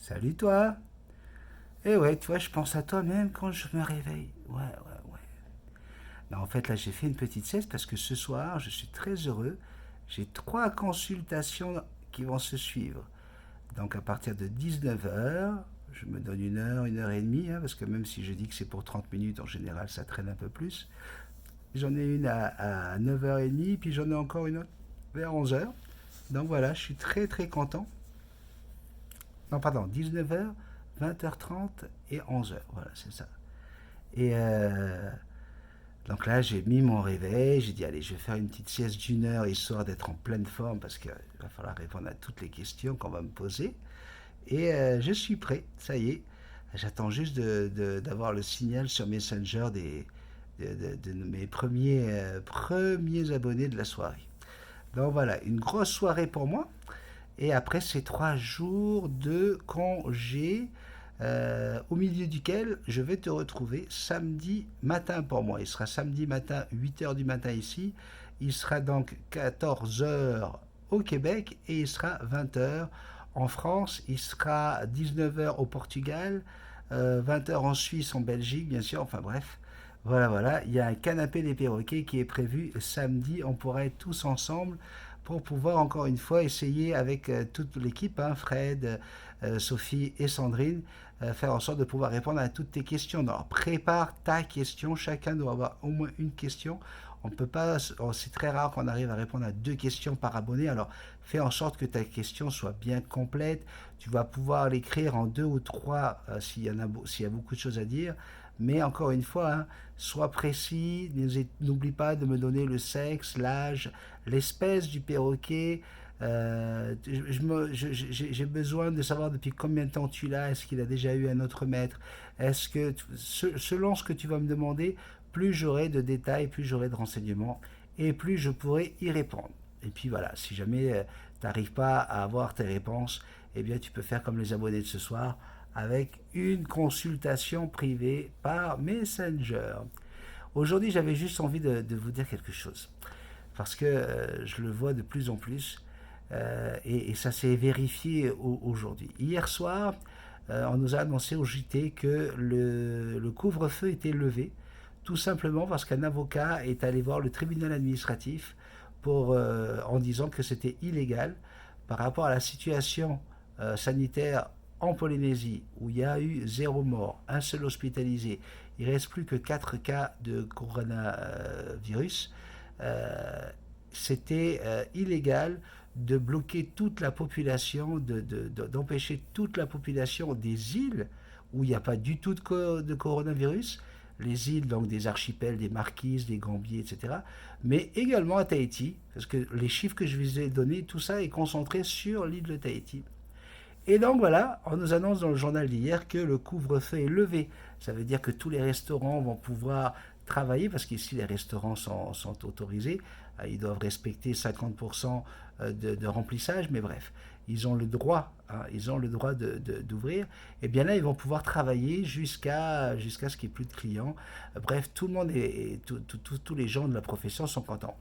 Salut toi. Eh ouais, tu vois, je pense à toi même quand je me réveille. Ouais, ouais, ouais. Non, en fait, là, j'ai fait une petite sieste parce que ce soir, je suis très heureux. J'ai trois consultations qui vont se suivre. Donc, à partir de 19 h, je me donne une heure et demie, hein, parce que même si je dis que c'est pour 30 minutes, en général, ça traîne un peu plus. J'en ai une à 9h30, puis j'en ai encore une autre vers 11 h. Donc voilà, je suis très très content. Non, pardon, 19 h, 20h30 et 11 h. Voilà, c'est ça. Et donc là, j'ai mis mon réveil, j'ai dit, allez, je vais faire une petite sieste d'une heure, histoire d'être en pleine forme, parce qu'il va falloir répondre à toutes les questions qu'on va me poser. Et je suis prêt, ça y est. J'attends juste d'avoir le signal sur Messenger de mes premiers abonnés de la soirée. Donc voilà, une grosse soirée pour moi. Et après ces 3 jours de congé, au milieu duquel je vais te retrouver samedi matin pour moi. Il sera samedi matin, 8 h du matin ici. Il sera donc 14 h au Québec et il sera 20 h en France. Il sera 19 h au Portugal, 20 h en Suisse, en Belgique, bien sûr. Enfin bref, voilà, voilà. Il y a un canapé des perroquets qui est prévu samedi. On pourra être tous ensemble pour pouvoir encore une fois essayer avec toute l'équipe, hein, Fred, Sophie et Sandrine, faire en sorte de pouvoir répondre à toutes tes questions. Alors prépare ta question, chacun doit avoir au moins une question. On peut pas, c'est très rare qu'on arrive à répondre à 2 questions par abonné. Alors fais en sorte que ta question soit bien complète. Tu vas pouvoir l'écrire en 2 ou 3 s'il y a beaucoup de choses à dire. Mais encore une fois, hein, sois précis, n'oublie pas de me donner le sexe, l'âge, l'espèce du perroquet. J'ai besoin de savoir depuis combien de temps tu l'as. Est-ce qu'il a déjà eu un autre maître? Est-ce que, selon ce que tu vas me demander, plus j'aurai de détails, plus j'aurai de renseignements, et plus je pourrai y répondre. Et puis voilà, si jamais tu n'arrives pas à avoir tes réponses, eh bien tu peux faire comme les abonnés de ce soir, avec une consultation privée par Messenger. Aujourd'hui, j'avais juste envie de vous dire quelque chose parce que je le vois de plus en plus et ça s'est vérifié aujourd'hui. Hier soir, on nous a annoncé au JT que le couvre-feu était levé, tout simplement parce qu'un avocat est allé voir le tribunal administratif en disant que c'était illégal par rapport à la situation sanitaire en Polynésie, où il y a eu 0 mort, un seul hospitalisé, il ne reste plus que 4 cas de coronavirus. Euh, C'était illégal de bloquer toute la population, d'empêcher toute la population des îles où il n'y a pas du tout de coronavirus, les îles donc des archipels, des Marquises, des Gambiers, etc., mais également à Tahiti, parce que les chiffres que je vous ai donnés, tout ça est concentré sur l'île de Tahiti. Et donc voilà, on nous annonce dans le journal d'hier que le couvre-feu est levé. Ça veut dire que tous les restaurants vont pouvoir travailler, parce qu'ici les restaurants sont autorisés. Ils doivent respecter 50% de remplissage, mais bref, ils ont le droit, hein, ils ont le droit d'ouvrir. Et bien là, ils vont pouvoir travailler jusqu'à ce qu'il n'y ait plus de clients. Bref, tout le monde tous les gens de la profession sont contents.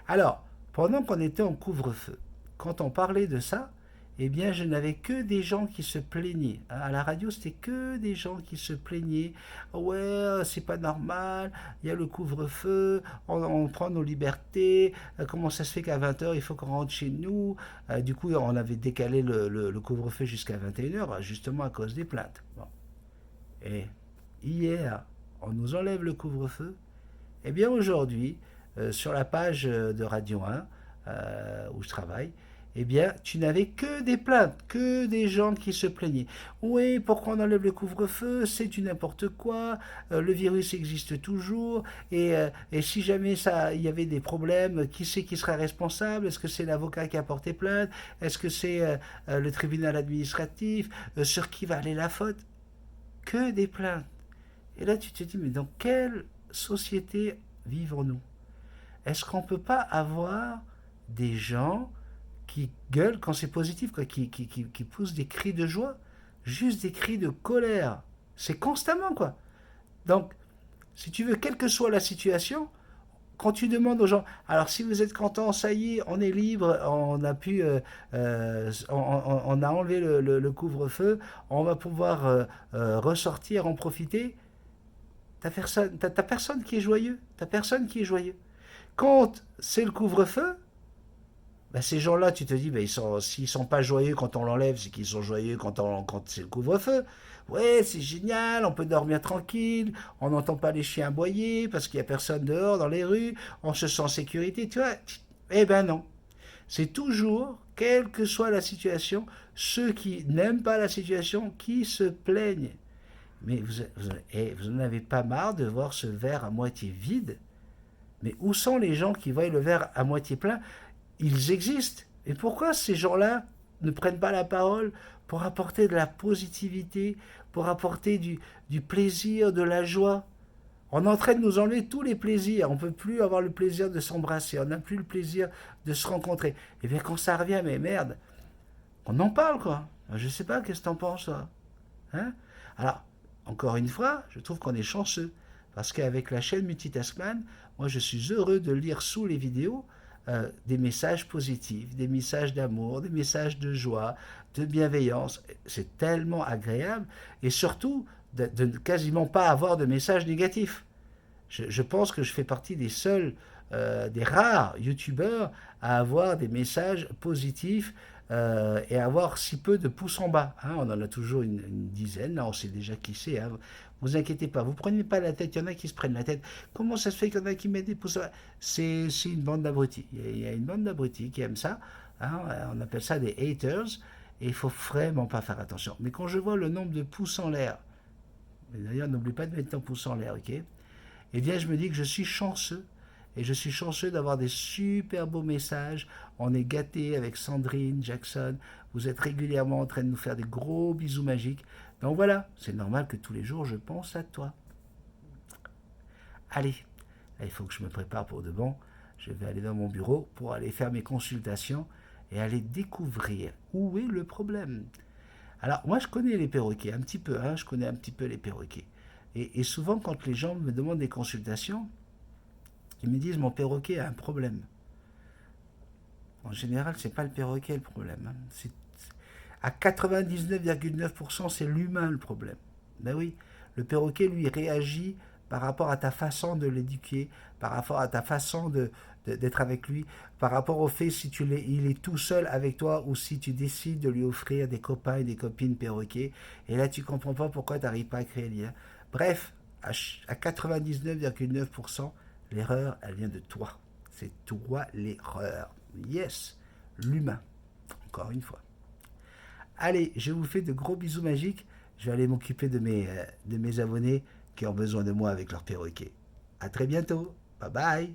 Alors, pendant qu'on était en couvre-feu, quand on parlait de ça, eh bien, je n'avais que des gens qui se plaignaient. À la radio, c'était que des gens qui se plaignaient. Ouais, c'est pas normal, il y a le couvre-feu, on prend nos libertés, comment ça se fait qu'à 20 h, il faut qu'on rentre chez nous. Du coup, on avait décalé le couvre-feu jusqu'à 21 h, justement à cause des plaintes. Bon. Et hier, on nous enlève le couvre-feu. Eh bien aujourd'hui, sur la page de Radio 1, où je travaille, eh bien, tu n'avais que des plaintes, que des gens qui se plaignaient. Oui, pourquoi on enlève le couvre-feu? C'est du n'importe quoi. Le virus existe toujours. Et si jamais il y avait des problèmes, qui c'est qui sera responsable? Est-ce que c'est l'avocat qui a porté plainte? Est-ce que c'est le tribunal administratif? Sur qui va aller la faute? Que des plaintes. Et là, tu te dis, mais dans quelle société vivons-nous? Est-ce qu'on ne peut pas avoir des gens qui gueulent quand c'est positif, quoi, qui poussent des cris de joie, juste des cris de colère? C'est constamment, quoi. Donc, si tu veux, quelle que soit la situation, quand tu demandes aux gens, alors si vous êtes content, ça y est, on est libre, on a pu, on a enlevé le couvre-feu, on va pouvoir ressortir, en profiter. T'as personne qui est joyeux. T'as personne qui est joyeux. Quand c'est le couvre-feu, bah, ces gens-là, tu te dis, bah, s'ils sont pas joyeux quand on l'enlève, c'est qu'ils sont joyeux quand c'est le couvre-feu. Ouais, c'est génial, on peut dormir tranquille, on n'entend pas les chiens aboyer parce qu'il n'y a personne dehors dans les rues, on se sent en sécurité, tu vois. Eh ben non. C'est toujours, quelle que soit la situation, ceux qui n'aiment pas la situation qui se plaignent. Mais vous n'en avez pas marre de voir ce verre à moitié vide? Mais où sont les gens qui voient le verre à moitié plein? Ils existent. Et pourquoi ces gens-là ne prennent pas la parole pour apporter de la positivité, pour apporter du plaisir, de la joie? On est en train de nous enlever tous les plaisirs. On ne peut plus avoir le plaisir de s'embrasser. On n'a plus le plaisir de se rencontrer. Et bien quand ça revient, mais merde, on en parle quoi. Je ne sais pas, qu'est-ce que t'en penses toi, hein? Alors, encore une fois, je trouve qu'on est chanceux. Parce qu'avec la chaîne Multitaskman, moi je suis heureux de lire sous les vidéos des messages positifs, des messages d'amour, des messages de joie, de bienveillance. C'est tellement agréable. Et surtout, de ne quasiment pas avoir de messages négatifs. Je pense que je fais partie des seuls, des rares youtubeurs à avoir des messages positifs et à avoir si peu de pouces en bas. Hein, on en a toujours une dizaine, là on sait déjà qui c'est. Hein. Vous inquiétez pas, vous prenez pas la tête, il y en a qui se prennent la tête. Comment ça se fait qu'il y en a qui mettent des pouces en bas? C'est une bande d'abrutis. Il y a une bande d'abrutis qui aiment ça. Hein, on appelle ça des haters. Et il faut vraiment pas faire attention. Mais quand je vois le nombre de pouces en l'air, d'ailleurs n'oublie pas de mettre un pouce en l'air, ok? Eh bien, je me dis que je suis chanceux. Et je suis chanceux d'avoir des super beaux messages. On est gâtés avec Sandrine, Jackson. Vous êtes régulièrement en train de nous faire des gros bisous magiques. Donc voilà, c'est normal que tous les jours, je pense à toi. Allez, là, il faut que je me prépare pour de bon. Je vais aller dans mon bureau pour aller faire mes consultations et aller découvrir où est le problème. Alors, moi, je connais les perroquets un petit peu. Hein, je connais un petit peu les perroquets. Et souvent, quand les gens me demandent des consultations, ils me disent mon perroquet a un problème. En général, c'est pas le perroquet le problème. Hein. À 99,9%, c'est l'humain le problème. Ben oui, le perroquet, lui, réagit par rapport à ta façon de l'éduquer, par rapport à ta façon d'être avec lui, par rapport au fait si il est tout seul avec toi ou si tu décides de lui offrir des copains et des copines perroquets. Et là, tu comprends pas pourquoi tu n'arrives pas à créer le lien. Bref, à 99,9%, l'erreur, elle vient de toi. C'est toi l'erreur. Yes, l'humain. Encore une fois. Allez, je vous fais de gros bisous magiques. Je vais aller m'occuper de mes abonnés qui ont besoin de moi avec leur perroquet. À très bientôt. Bye bye.